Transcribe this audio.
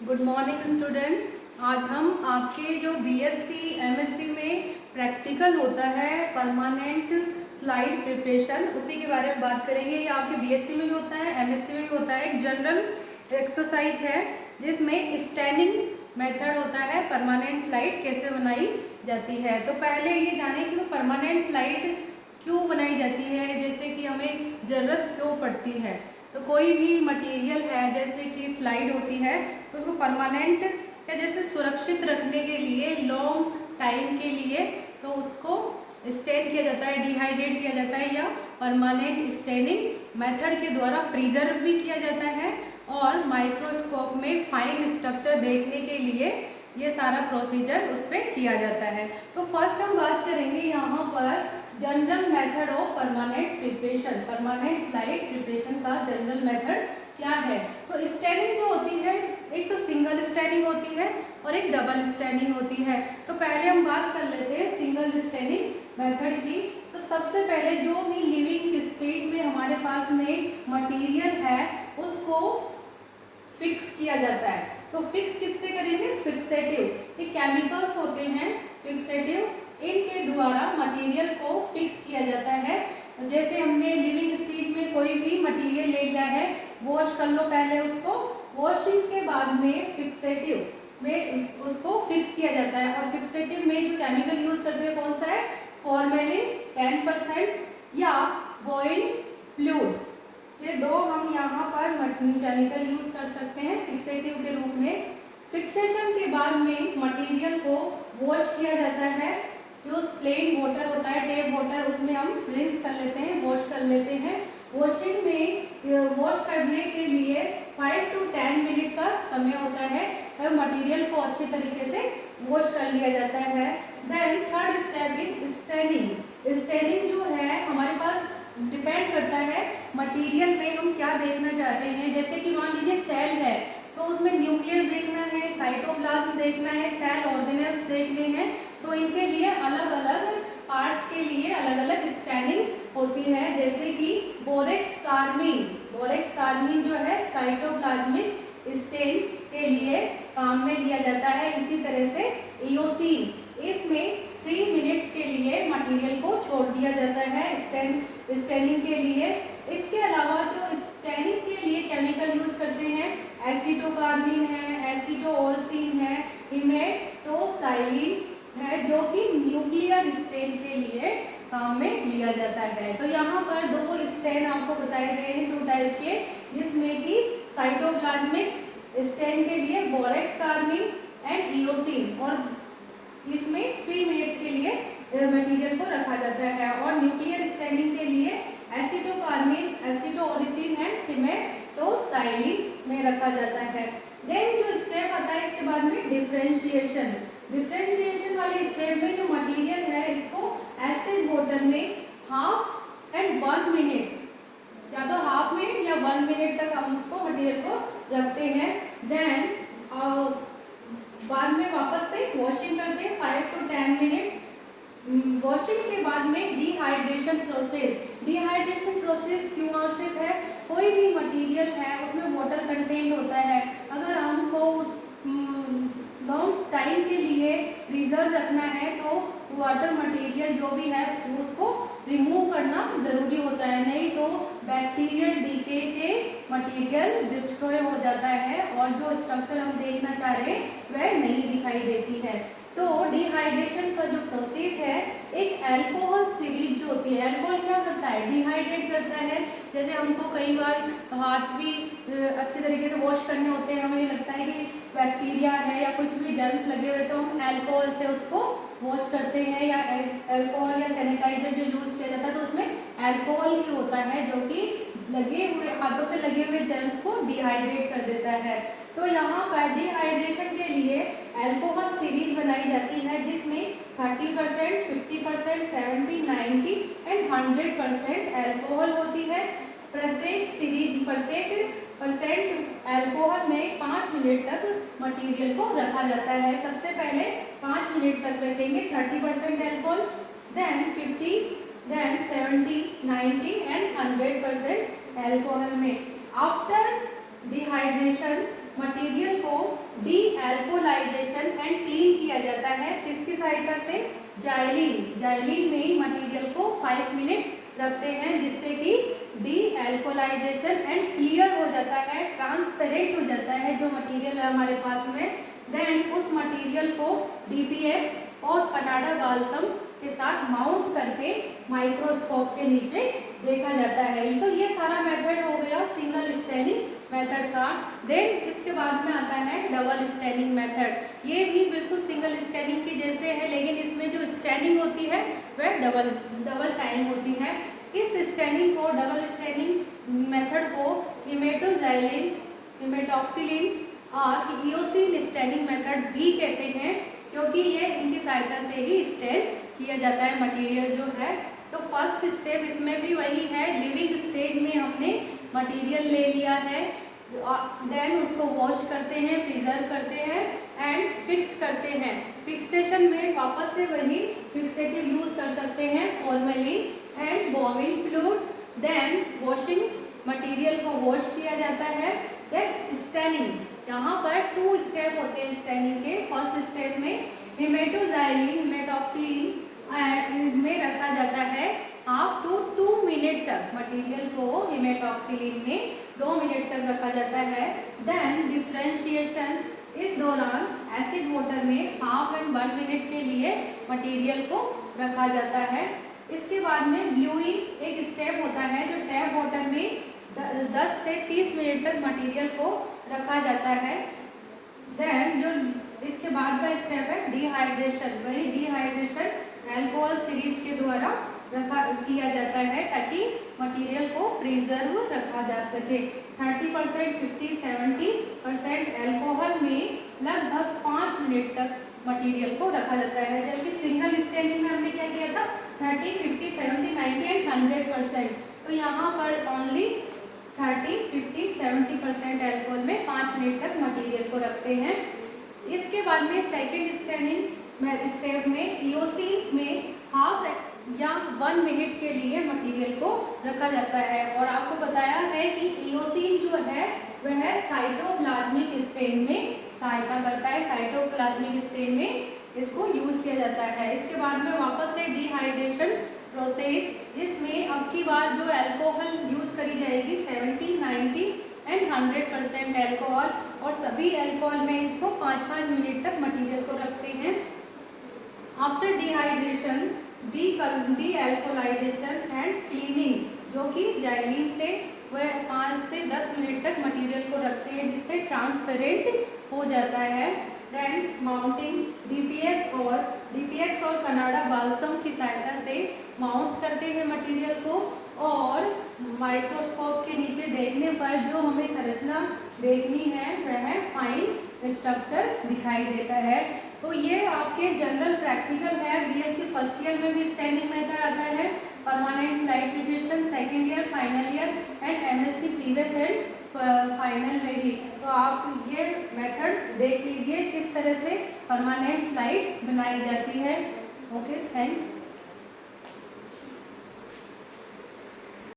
Good morning students. आज हम आपके जो बीएससी एमएससी में प्रैक्टिकल होता है परमानेंट स्लाइड प्रिपरेशन, उसी के बारे में बात करेंगे। ये आपके बीएससी में भी होता है, एमएससी में भी होता है। एक जनरल एक्सरसाइज है जिसमें स्टैंडिंग मेथड होता है, परमानेंट स्लाइड कैसे बनाई जाती है। तो पहले ये जाने कि परमानेंट स्लाइड क्यों बनाई जाती है, जैसे कि हमें ज़रूरत क्यों पड़ती है। तो कोई भी मटेरियल है जैसे कि स्लाइड होती है तो उसको परमानेंट या जैसे सुरक्षित रखने के लिए लॉन्ग टाइम के लिए तो उसको स्टेन किया जाता है, डिहाइड्रेट किया जाता है या परमानेंट स्टेनिंग मेथड के द्वारा प्रिजर्व भी किया जाता है। और माइक्रोस्कोप में फाइन स्ट्रक्चर देखने के लिए ये सारा प्रोसीजर उस पर किया जाता है। तो फर्स्ट हम बात करेंगे यहाँ पर general method of permanent preparation, permanent slide preparation का जनरल मेथड क्या है। तो स्टैनिंग जो होती है, एक तो सिंगल स्टैनिंग होती है और एक डबल स्टैनिंग होती है। तो पहले हम बात कर लेते हैं सिंगल स्टैनिंग मेथड की। तो सबसे पहले जो भी लिविंग स्टेट में हमारे पास में मटेरियल है उसको फिक्स किया जाता है। तो फिक्स किससे करेंगे? फिक्सेटिव, ये केमिकल्स होते हैं फिक्सेटिव, इनके द्वारा मटेरियल को फिक्स किया जाता है। जैसे हमने लिविंग स्टेज में कोई भी मटेरियल ले लिया है, वॉश कर लो पहले उसको, वॉशिंग के बाद में फिक्सेटिव में उसको फिक्स किया जाता है। और फिक्सेटिव में जो केमिकल यूज करते हैं कौन सा है? फॉर्मेलिन 10% या बॉइल फ्लूइड, ये दो हम यहाँ पर केमिकल यूज कर सकते हैं फिक्सेटिव के रूप में। फिक्सेशन के बाद में मटेरियल को वॉश किया जाता है। जो प्लेन वाटर होता है, टेप वाटर, उसमें हम रिंस कर लेते हैं, वॉश कर लेते हैं। वॉशिंग में वॉश करने के लिए 5 to 10 मिनट का समय होता है। मटेरियल को अच्छे तरीके से वॉश कर लिया जाता है। Then third step is staining. Staining जो है हमारे पास डिपेंड करता है मटेरियल में हम क्या देखना चाह रहे हैं। जैसे कि मान लीजिए सेल है तो उसमें न्यूक्लियस देखना है, साइटोप्लाज्म देखना है, सेल ऑर्गेनेल्स देखने हैं। तो इनके लिए अलग अलग पार्ट्स के लिए अलग अलग स्टैनिंग होती है। जैसे कि बोरेक्स कार्मीन, बोरेक्स कार्मीन जो है साइटोप्लाज्मिक स्टेन के लिए काम में लिया जाता है। इसी तरह से इओसिन, इसमें 3 मिनट्स के लिए मटेरियल को छोड़ दिया जाता है स्टेनिंग के लिए। इसके अलावा जो स्टेनिंग के लिए केमिकल यूज करते हैं, एसिटोकार्बीन है, एसिटोओरसिन है, हिमेटोसाइलिन है, जो कि न्यूक्लियर स्टेन के लिए काम में लिया जाता है। तो यहाँ पर दो स्टेन आपको बताए गए हैं, 2 टाइप के, जिसमें कि साइटोप्लाज्मिक स्टेन के लिए बोरेक्स कार्बीन एंड इओसिन, और इसमें 3 मिनट्स के लिए मटेरियल को रखा जाता है। और न्यूक्लियर स्टेनिंग के लिए एसिटोकार्बीन, एसिटोओरसिन एंड हिमेटोसाइलिन में रखा जाता है। देन जो स्टेप आता है इसके बाद में डिफरेंशिएशन। डिफरेंशिएशन वाले स्टेप में जो मटेरियल है इसको एसिड वाटर में 1/2 and 1 मिनट, या तो 1/2 मिनट या 1 मिनट तक हम उसको मटेरियल को रखते हैं। देन बाद में वापस से वॉशिंग करते हैं 5 to 10 मिनट। वॉशिंग के बाद में डिहाइड्रेशन प्रोसेस। डिहाइड्रेशन प्रोसेस क्यों आवश्यक है? कोई भी मटेरियल है उसमें वाटर कंटेंट होता है, अगर हमको उस लॉन्ग टाइम के लिए प्रिजर्व रखना है तो वाटर मटेरियल जो भी है उसको रिमूव करना ज़रूरी होता है, नहीं तो बैक्टीरियल डीके से मटेरियल डिस्ट्रॉय हो जाता है और जो स्ट्रक्चर हम देखना चाह रहे हैं वह नहीं दिखाई देती है। तो डिहाइड्रेशन का जो प्रोसेस है, एक अल्कोहल सीरीज जो होती है, अल्कोहल क्या करता है? डिहाइड्रेट करता है। जैसे हमको कई बार हाथ भी अच्छे तरीके से वॉश करने होते हैं, हमें लगता है कि बैक्टीरिया है या कुछ भी जर्म्स लगे हुए, तो हम अल्कोहल से उसको वॉश करते हैं, या अल्कोहल या सैनिटाइजर जो यूज़ किया जाता है तो उसमें अल्कोहल ही होता है जो कि लगे हुए हाथों पे लगे हुए जर्म्स को डिहाइड्रेट कर देता है। तो यहाँ पर डिहाइड्रेशन के लिए अल्कोहल सीरीज बनाई जाती है जिसमें 30%, 50%, 70, 90 एंड 100% अल्कोहल होती है। प्रत्येक परसेंट अल्कोहल में 5 मिनट तक मटेरियल को रखा जाता है। सबसे पहले 5 मिनट तक रखेंगे 30% alcohol, then 50, then 70, 90 and 100% alcohol में। आफ्टर डिहाइड्रेशन मटेरियल को डी एल्कोलाइजेशन एंड क्लीन किया जाता है। किसकी सहायता से? जाइलिन। जाइलिन में मटेरियल को 5 मिनट रखते हैं जिससे कि डी एल्कोलाइजेशन एंड क्लियर हो जाता है, ट्रांसपेरेंट हो जाता है जो मटेरियल है हमारे पास में। देन उस मटेरियल को डीपीएक्स और कनाडा बाल्सम के साथ माउंट करके माइक्रोस्कोप के नीचे देखा जाता है। तो ये सारा मेथड हो गया सिंगल स्टेनिंग मेथड का। देन इसके बाद में आता है डबल स्टेनिंग मेथड। ये भी बिल्कुल सिंगल स्टेनिंग के जैसे है, लेकिन इसमें जो स्टेनिंग होती है वह डबल टाइम होती है। इस स्टेनिंग को, डबल स्टेनिंग मेथड को इमेटोजाइलिन, इमेटॉक्सिलिन और इओसिन स्टेनिंग मेथड भी कहते हैं, क्योंकि ये इनकी सहायता से ही स्टेन किया जाता है मटेरियल जो है। तो फर्स्ट स्टेप इसमें भी वही है, लिविंग स्टेज में हमने मटेरियल ले लिया है, देन उसको वॉश करते हैं, प्रिजर्व करते हैं एंड फिक्स करते हैं। फिक्सेशन में वापस से वही फिक्सेटिव यूज कर सकते हैं, formalin and Bouin's fluid. Then washing, material को वॉश किया जाता है। देन स्टेनिंग, यहाँ पर 2 स्टेप होते हैं स्टेनिंग के। फर्स्ट स्टेप में हिमेटोजाइलिन, हिमेटॉक्सिलिन में रखा जाता है 1/2 to 2 मिनट तक। मटेरियल को हिमेटॉक्सिलिन में 2 मिनट तक रखा जाता है। देन डिफ्रेंशिएशन, इस दौरान एसिड वाटर में 1/2 and 1 मिनट के लिए मटेरियल को रखा जाता है। इसके बाद में ब्लूइंग एक स्टेप होता है जो टैप वाटर में 10 से 30 मिनट तक मटेरियल को रखा जाता है। देन जो इसके बाद का स्टेप है डिहाइड्रेशन। वही डिहाइड्रेशन अल्कोहल सीरीज के द्वारा किया जाता है ताकि मटेरियल को प्रिजर्व रखा जा सके। 30%, 50, 70% अल्कोहल में लगभग 5 मिनट तक मटेरियल को रखा जाता है, जबकि सिंगल स्टेनिंग में हमने क्या किया था 30, 50, 70, 90 एंड 100%। तो यहाँ पर ओनली 30, 50, 70% अल्कोहल में 5 मिनट तक मटेरियल को रखते हैं। इसके बाद में सेकेंड स्टेनिंग स्टेप में इओसिन में 1/2 या 1 मिनट के लिए मटेरियल को रखा जाता है। और आपको बताया है कि इओसिन जो है वह साइटोप्लाज्मिक स्टेन में सहायता करता है। साइटोप्लाज्मिक स्टेन में इसको यूज किया जाता है। इसके बाद में वापस से डिहाइड्रेशन प्रोसेस, जिसमें अब की बार जो अल्कोहल यूज करी जाएगी 70, 90 एंड 100% अल्कोहल, और सभी अल्कोहल में इसको 5-5 मिनट तक मटेरियल को रखते हैं। After dehydration, dealcoholization and cleaning, जो कि जाइलिन से वह 5 से 10 मिनट तक मटेरियल को रखते हैं जिससे ट्रांसपेरेंट हो जाता है। देन माउंटिंग, डीपीएक्स और कनाडा बाल्सम की सहायता से माउंट करते हैं मटेरियल को, और माइक्रोस्कोप के नीचे देखने पर जो हमें संरचना देखनी है वह फाइन स्ट्रक्चर दिखाई देता है। तो ये आपके जनरल प्रैक्टिकल है। बीएससी फर्स्ट ईयर में भी स्टेनिंग मेथड आता है, permanent slide preparation second year, final year and MSc previous and final में भी। तो आप ये मेथड देख लीजिए किस तरह से परमानेंट स्लाइड बनाई जाती है। Okay, thanks.